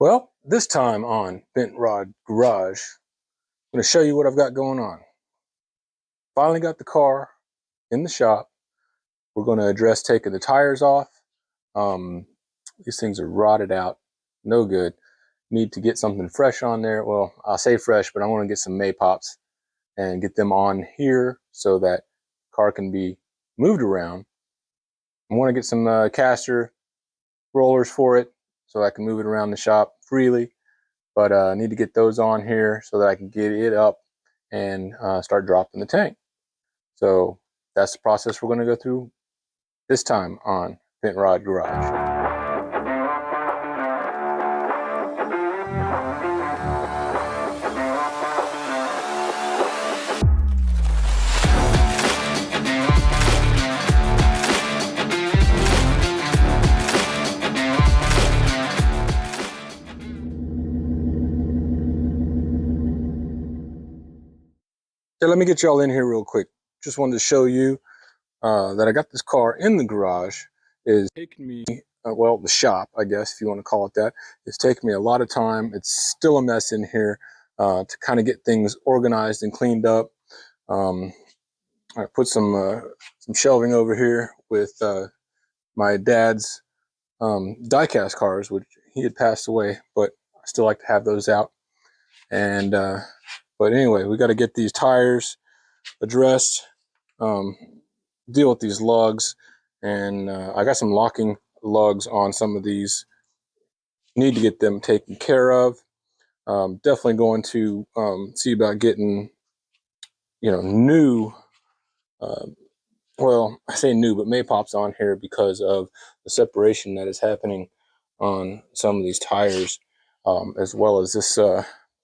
Well, this time on Bent Rod Garage, I'm going to show you what I've got going on. Finally got the car in the shop. We're going to address taking the tires off. These things are rotted out, no good. Need to get something fresh on there. Well, I'll say fresh, but I want to get some Maypops and get them on here so that the car can be moved around. I want to get some caster rollers for it so I can move it around the shop freely. But I need to get those on here so that I can get it up and start dropping the tank. So that's the process we're going to go through this time on Bent Rod Garage. So let me get y'all in here real quick. Just wanted to show you that I got this car in the garage. Is taking me, well, the shop, I guess, if you want to call it that. It's taking me a lot of time. It's still a mess in here to kind of get things organized and cleaned up. I put some shelving over here with my dad's diecast cars, which he had passed away, but I still like to have those out. And but anyway, we got to get these tires addressed, deal with these lugs, and I got some locking lugs on some of these. Need to get them taken care of. Definitely going to see about getting, new. Well, I say new, but Maypops on here because of the separation that is happening on some of these tires, as well as this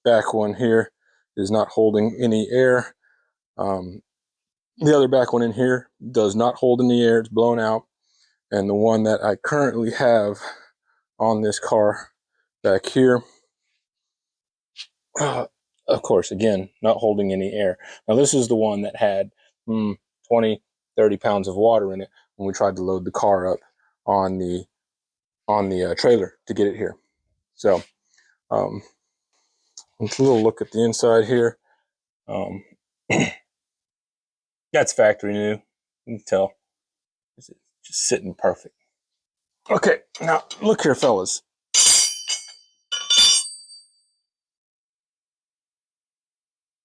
back one here is not holding any air. The other back one in here does not hold any air. It's blown out. And the one that I currently have on this car back here, of course, again, not holding any air. Now, this is the one that had 20, 30 pounds of water in it when we tried to load the car up on the trailer to get it here. So let's a little look at the inside here. That's factory new. You can tell it's just sitting perfect. Okay, now look here, fellas.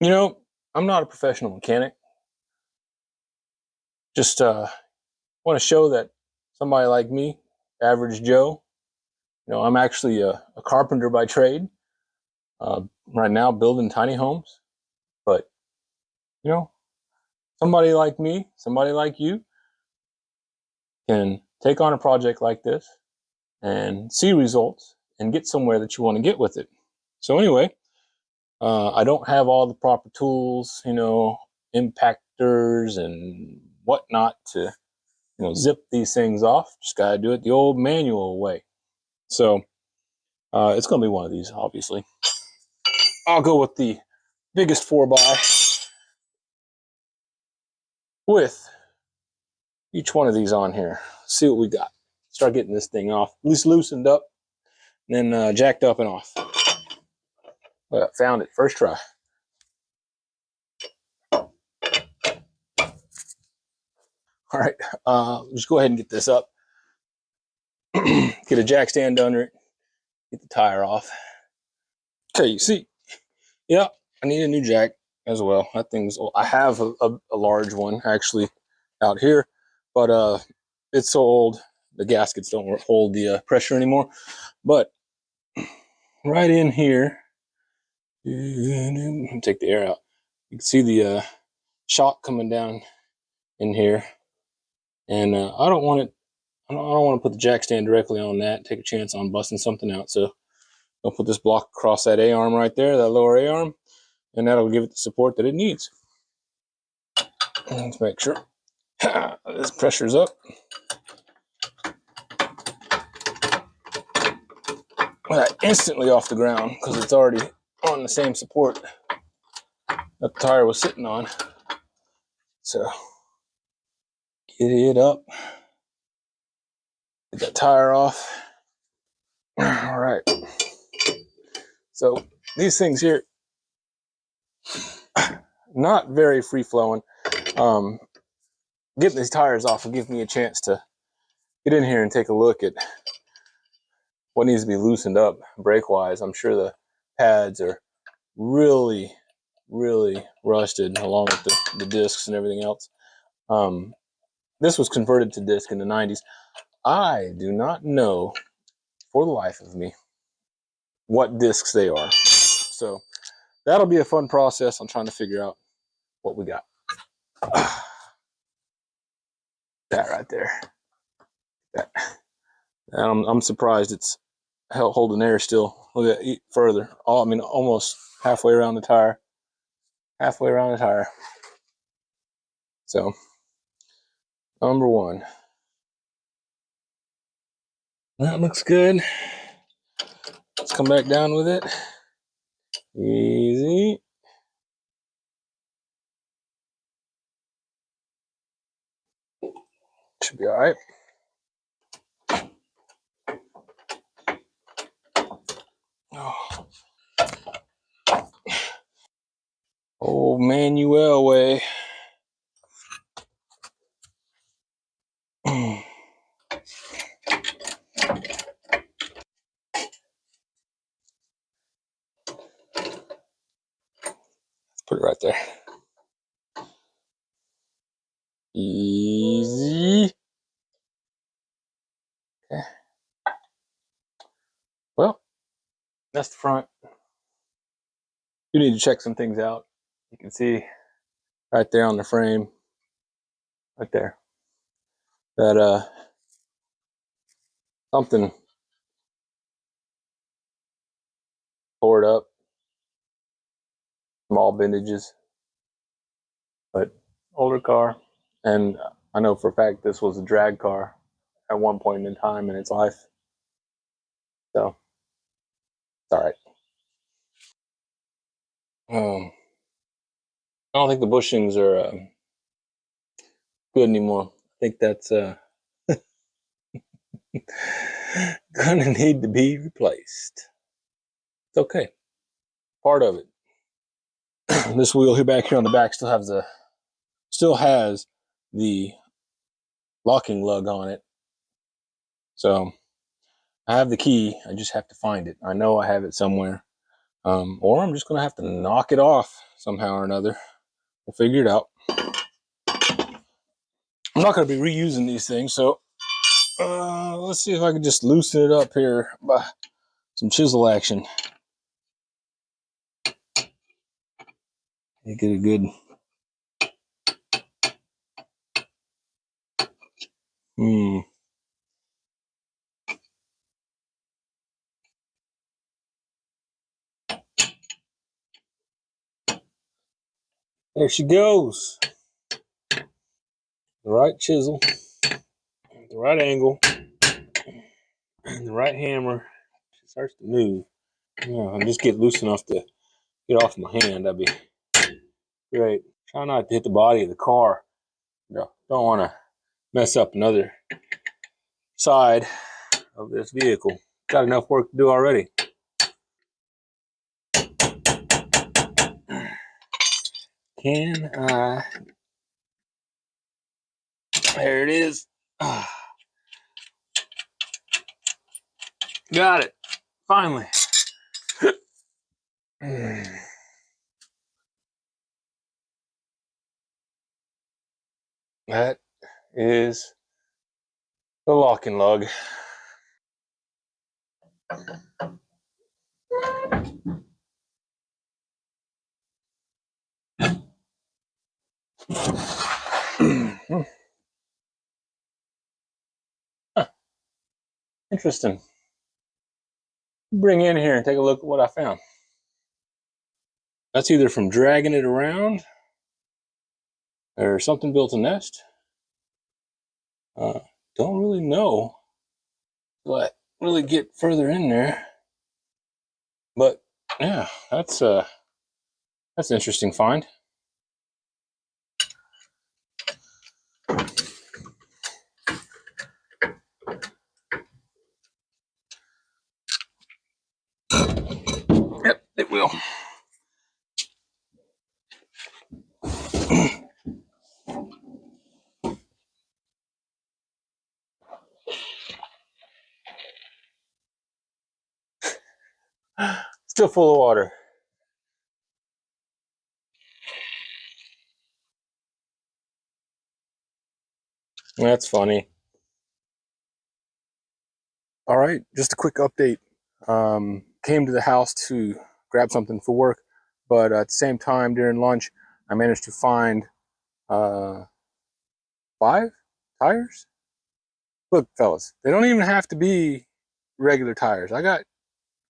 I'm not a professional mechanic. Just want to show that somebody like me, average Joe, I'm actually a carpenter by trade. Right now, building tiny homes. But, somebody like me, somebody like you, can take on a project like this and see results and get somewhere that you want to get with it. So anyway, I don't have all the proper tools, impactors and whatnot to, zip these things off. Just got to do it the old manual way. So it's going to be one of these, obviously. I'll go with the biggest 4x with each one of these on here. See what we got. Start getting this thing off, at least loosened up, and then jacked up and off. Well, found it, first try. All right, just go ahead and get this up. Get a jack stand under it. Get the tire off. Okay, you see, yeah, I need a new jack as well. That thing's old. I have a large one actually out here, but it's so old the gaskets don't hold the pressure anymore. But right in here, take the air out. You can see the shock coming down in here, and I don't want it. I don't want to put the jack stand directly on that. Take a chance on busting something out. So I'll put this block across that A-arm right there, that lower A-arm, and that'll give it the support that it needs. Let's make sure this pressure's up. Well, instantly off the ground because it's already on the same support that the tire was sitting on. So get it up. Get that tire off. All right. So these things here, not very free flowing. Getting these tires off will give me a chance to get in here and take a look at what needs to be loosened up brake wise. I'm sure the pads are really, really rusted along with the discs and everything else. This was converted to disc in the 90s. I do not know for the life of me what discs they are. So that'll be a fun process on trying to figure out what we got. That right there. That. And I'm surprised it's holding air still. Look at that, further. I mean, almost halfway around the tire. Halfway around the tire. So, number one. That looks good. Let's come back down with it. Easy. Should be all right. Oh. Old Manuel way. Put it right there. Easy. Okay. Well, that's the front. You need to check some things out. You can see right there on the frame, right there, that something tore it up, small bendages, but older car. And I know for a fact this was a drag car at one point in time in its life. So it's all right. I don't think the bushings are good anymore. I think that's gonna need to be replaced. It's okay. Part of it. This wheel here back here on the back still has the locking lug on it. So I have the key. I just have to find it. I know I have it somewhere. Or I'm just gonna have to knock it off somehow or another. We'll figure it out. I'm not gonna be reusing these things, so let's see if I can just loosen it up here by some chisel action. You get a good There she goes. The right chisel, the right angle, and the right hammer. She starts to move. Yeah, I'll just get loose enough to get off my hand. That'd be great. Try not to hit the body of the car. No, don't want to mess up another side of this vehicle. Got enough work to do already. Can I? There it is. Got it. Finally. That is the locking lug. Huh, interesting. Bring in here and take a look at what I found. That's either from dragging it around or something built a nest. Don't really know, but really get further in there. But yeah, that's an interesting find. Yep. It will. Still full of water. That's funny. All right, just a quick update. Came to the house to grab something for work, but at the same time during lunch, I managed to find 5 tires. Look, fellas, they don't even have to be regular tires. I got a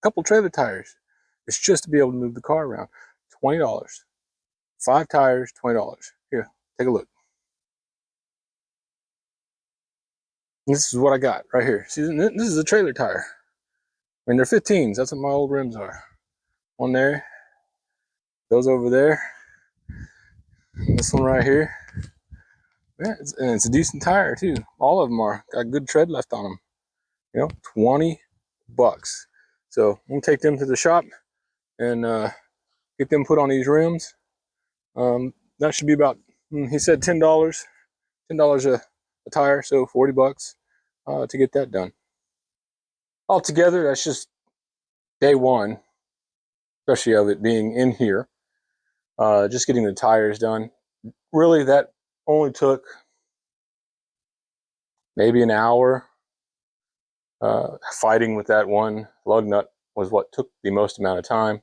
couple trailer tires. It's just to be able to move the car around. $20. 5 tires, $20. Here, take a look. This is what I got right here. See, this is a trailer tire. I mean, they're 15s. That's what my old rims are. One there, those over there, and this one right here. Yeah, and it's a decent tire too. All of them are got good tread left on them. You know, $20. So I'm gonna take them to the shop and get them put on these rims. That should be about. He said $10, $10 a tire, so $40 to get that done. Altogether, that's just day one, especially of it being in here. Just getting the tires done. Really, that only took maybe an hour. Fighting with that one lug nut was what took the most amount of time.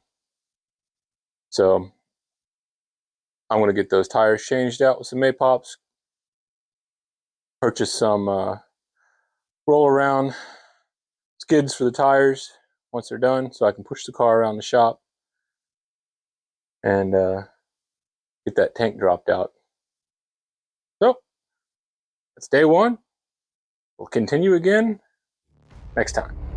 So I'm going to get those tires changed out with some Maypops. Purchase some roll around skids for the tires once they're done, so I can push the car around the shop and get that tank dropped out. So that's day one. We'll continue again next time.